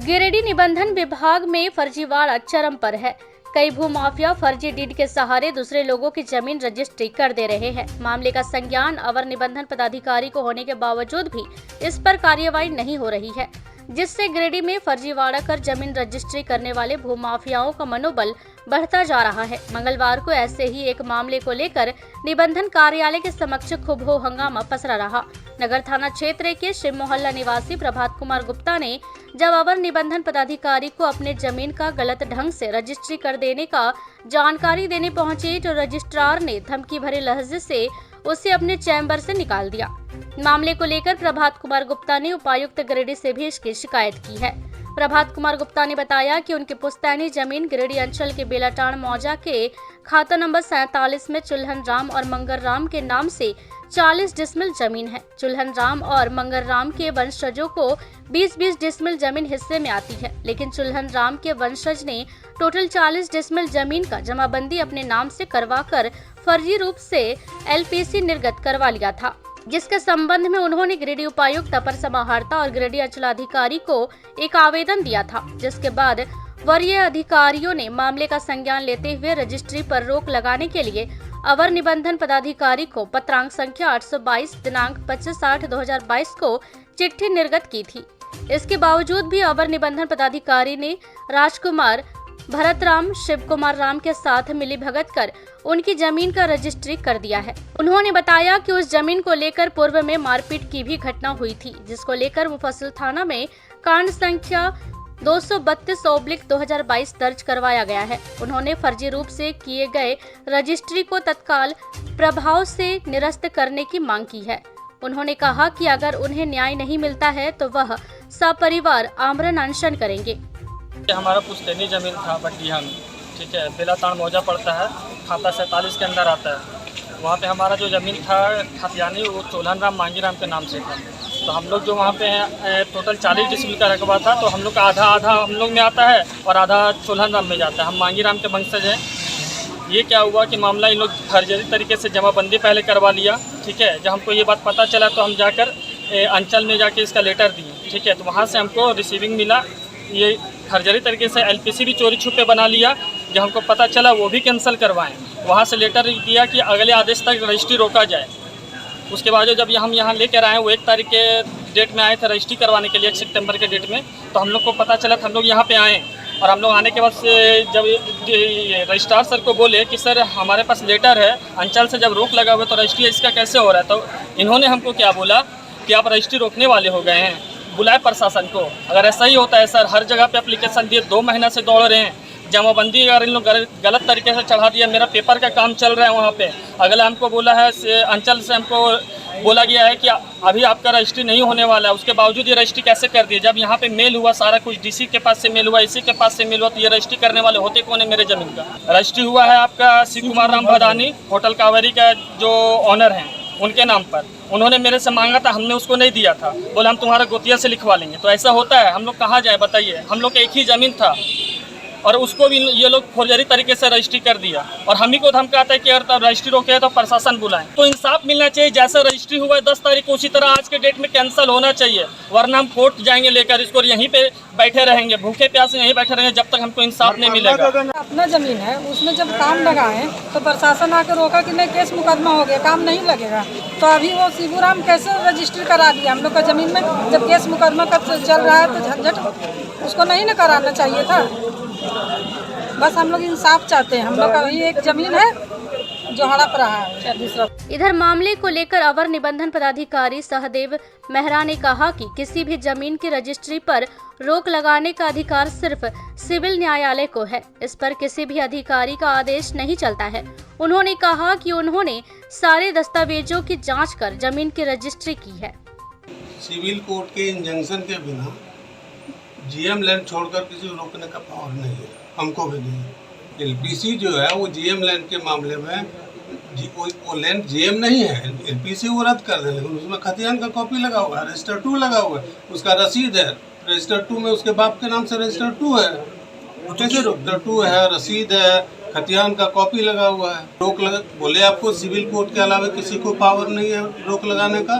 गिरिडीह निबंधन विभाग में फर्जीवाड़ा चरम पर है। कई भूमाफिया फर्जी डीड के सहारे दूसरे लोगों की जमीन रजिस्ट्री कर दे रहे हैं। मामले का संज्ञान अवर निबंधन पदाधिकारी को होने के बावजूद भी इस पर कार्यवाही नहीं हो रही है, जिससे गिरिडीह में फर्जीवाड़ा कर जमीन रजिस्ट्री करने वाले भूमाफियाओं का मनोबल बढ़ता जा रहा है। मंगलवार को ऐसे ही एक मामले को लेकर निबंधन कार्यालय के समक्ष खूब हो हंगामा पसरा रहा। नगर थाना क्षेत्र के शिव मोहल्ला निवासी प्रभात कुमार गुप्ता ने जब अवर निबंधन पदाधिकारी को अपने जमीन का गलत ढंग से रजिस्ट्री कर देने का जानकारी देने पहुंचे तो रजिस्ट्रार ने धमकी भरे लहजे से उसे अपने चैम्बर से निकाल दिया। मामले को लेकर प्रभात कुमार गुप्ता ने उपायुक्त गिरिडीह से भी इसकी शिकायत की है। प्रभात कुमार गुप्ता ने बताया कि उनकी पुश्तैनी जमीन गिरिडीह अंचल के बेलाटाण मौजा के खाता नंबर 47 में चुल्हन राम और मंगर राम के नाम से 40 डिसमिल जमीन है। चुल्हन राम और मंगर राम के वंशजों को 20-20 डिसमिल जमीन हिस्से में आती है, लेकिन चुल्हन राम के वंशज ने टोटल 40 डिसमिल जमीन का जमाबंदी अपने नाम से करवाकर फर्जी रूप से LPC निर्गत करवा लिया था, जिसके संबंध में उन्होंने गिरिडीह उपायुक्त अपर समाहर्ता और गिरिडीह अंचलाधिकारी को एक आवेदन दिया था, जिसके बाद वरीय अधिकारियों ने मामले का संज्ञान लेते हुए रजिस्ट्री पर रोक लगाने के लिए अवर निबंधन पदाधिकारी को पत्रांक संख्या 822 दिनांक 25/8/2022 को चिट्ठी निर्गत की थी। इसके बावजूद भी अवर निबंधन पदाधिकारी ने राजकुमार भरत राम शिव कुमार राम के साथ मिलीभगत कर उनकी जमीन का रजिस्ट्री कर दिया है। उन्होंने बताया कि उस जमीन को लेकर पूर्व में मारपीट की भी घटना हुई थी, जिसको लेकर मुफस्सिल थाना में कांड संख्या 232/2022 दर्ज करवाया गया है। उन्होंने फर्जी रूप से किए गए रजिस्ट्री को तत्काल प्रभाव से निरस्त करने की मांग की है। उन्होंने कहा कि अगर उन्हें न्याय नहीं मिलता है तो वह सपरिवार आमरण अनशन करेंगे। हमारा पुश्तैनी जमीन था बटिया में, ठीक है, बेलाटाण मौजा पड़ता है, खाता 47 के अंदर आता है। वहाँ पे हमारा जो ज़मीन था खतियानी वो चुल्हन राम मांगी राम के नाम से था। तो हम लोग जो वहाँ पे हैं टोटल 40 डिसमिल का रकबा था, तो हम लोग का आधा हम लोग में आता है और आधा चुल्हन राम में जाता है। हम मांगी राम के वंशज हैं। ये क्या हुआ कि मामला इन लोग फर्जी तरीके से जमाबंदी पहले करवा लिया, ठीक है। जब हमको ये बात पता चला तो हम जाकर अंचल में जाके इसका लेटर दिए, ठीक है। तो वहाँ से हमको रिसीविंग मिला, ये फर्जरी तरीके से LPC भी चोरी छुपे बना लिया। जब हमको पता चला वो भी कैंसिल करवाएं। वहाँ से लेटर दिया कि अगले आदेश तक रजिस्ट्री रोका जाए। उसके बाद जब हम यहाँ लेकर आए, वो 1 तारीख के डेट में आए थे रजिस्ट्री करवाने के लिए, 1 सितंबर के डेट में। तो हम लोग को पता चला था, हम लोग यहाँ पे आए और हम लोग आने के बाद जब रजिस्ट्रार सर को बोले कि सर हमारे पास लेटर है अंचल से, जब रोक लगा हुआ तो रजिस्ट्री इसका कैसे हो रहा है। तो इन्होंने हमको क्या बोला कि आप रजिस्ट्री रोकने वाले हो गए हैं, बुलाए प्रशासन को। अगर ऐसा ही होता है सर, हर जगह पे एप्लीकेशन दिए, 2 महीना से दौड़ रहे हैं, जमाबंदी अगर इन लोग गलत तरीके से चढ़ा दिया। मेरा पेपर का काम चल रहा है वहाँ पे। अगला हमको बोला है अंचल से, हमको बोला गया है कि अभी आपका रजिस्ट्री नहीं होने वाला है। उसके बावजूद ये रजिस्ट्री कैसे कर दिए? जब यहाँ पे मेल हुआ, सारा कुछ DC के पास से मेल हुआ, इसी के पास से मेल हुआ, तो ये रजिस्ट्री करने वाले होते कौन है? मेरे जमीन का रजिस्ट्री हुआ है आपका शिव कुमार राम भदानी, होटल कावेरी का जो ऑनर हैं, उनके नाम पर। उन्होंने मेरे से मांगा था, हमने उसको नहीं दिया था। बोला हम तुम्हारा गोतिया से लिखवा लेंगे। तो ऐसा होता है? हम लोग कहाँ जाए बताइए? हम लोग का एक ही ज़मीन था और उसको भी ये लोग फर्जी तरीके से रजिस्ट्री कर दिया। और हम ही को धमकाता है कि अगर रजिस्ट्री रोके तो प्रशासन बुलाएं। तो इंसाफ मिलना चाहिए। जैसा रजिस्ट्री हुआ है 10 तारीख को, उसी तरह आज के डेट में कैंसिल होना चाहिए, वरना हम कोर्ट जाएंगे लेकर इसको, यहीं पे बैठे रहेंगे, भूखे प्यासे यहीं बैठे रहेंगे जब तक हमको इंसाफ नहीं मिलेगा। अपना जमीन है, उसमें जब काम लगाए तो प्रशासन आकर रोका कि नहीं केस मुकदमा हो गया, काम नहीं लगेगा। तो अभी वो शिवराम कैसे रजिस्ट्री करा दिया हम लोग का जमीन में, जब केस मुकदमा कब चल रहा है? तो झंझट उसको नहीं ना कराना चाहिए था। बस हम लोग इंसाफ चाहते हैं। हम लोग का वही एक जमीन है जो हड़प रहा है दूसरा। इधर मामले को लेकर अवर निबंधन पदाधिकारी सहदेव मेहरा ने कहा कि किसी भी जमीन की रजिस्ट्री पर रोक लगाने का अधिकार सिर्फ सिविल न्यायालय को है। इस पर किसी भी अधिकारी का आदेश नहीं चलता है। उन्होंने कहा कि उन्होंने सारे दस्तावेजों की जांच कर जमीन की रजिस्ट्री की है। सिविल कोर्ट के इंजंक्शन के बिना GM लैंड छोड़कर किसी को रोकने का पावर नहीं है, हमको भी नहीं। LPC जो है वो GM लैंड के मामले में वो लैंड GM नहीं है, LPC वो रद्द कर दे, लेकिन उसमें खतियान का कॉपी लगा हुआ है, रजिस्टर 2 लगा हुआ है, उसका रसीद है, रजिस्टर 2 में उसके बाप के नाम से रजिस्टर 2 है, कैसे रजिस्टर 2 है, रसीद है, खतियान का कॉपी लगा हुआ है। रोक लगा बोले आपको सिविल कोर्ट के अलावा किसी को पावर नहीं है रोक लगाने का।